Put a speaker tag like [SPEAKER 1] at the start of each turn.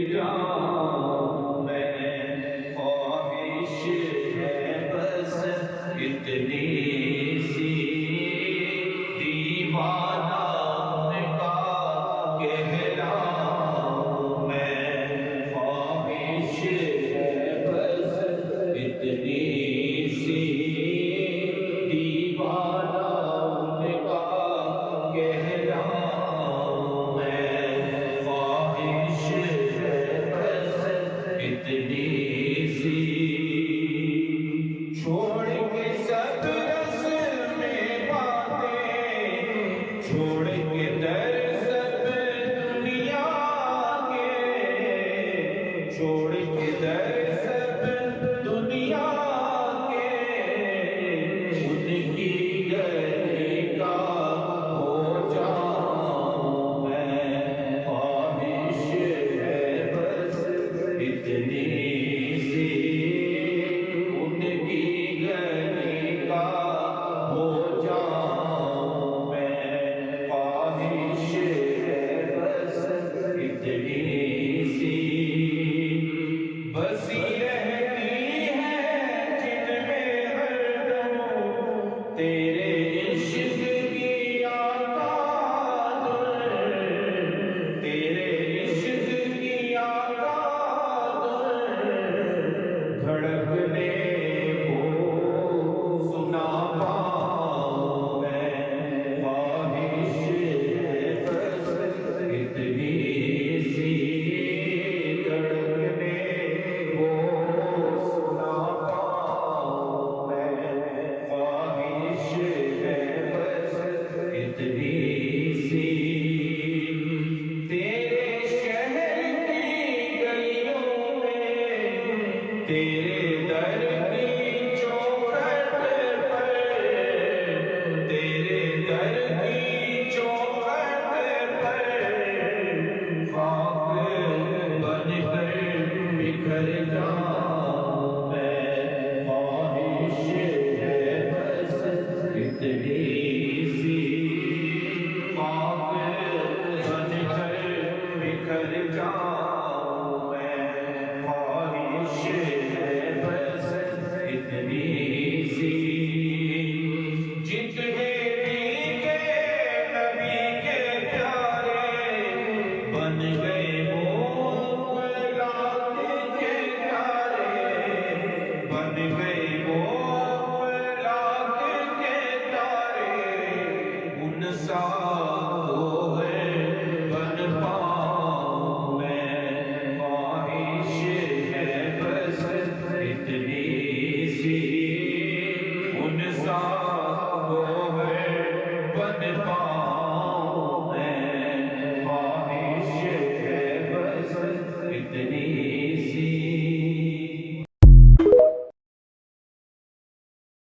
[SPEAKER 1] जाऊं मैं, ख्वाहिश है बस इतनी सी, दीवाना का कहलाऊं मैं, ख्वाहिश है बस इतनी सी, दीवाना का कहलाऊं मैं, ख्वाहिश है बस इतनी सी। छोड़ के सब रस्में बातें, छोड़ के दर सब दुनिया के, छोड़ के दर सब दुनिया के, उनकी गली का हो जाऊं मैं, ख्वाहिश है बस इतनी सी, उनकी गली का हो जाऊं मैं, ख्वाहिश है बस इतनी सी। बसी रहती है जिनमें हरदम तेरे इश्क की आकादुर, तेरे इश्क की आकादुर, धड़कने को सुना पाऊं मैं, ख्वाहिश है बस इतनी सी, धड़कने को सुना पाऊं मैं, ख्वाहिश है बस इतनी सी। तेरे शहर की गलियों में, तेरे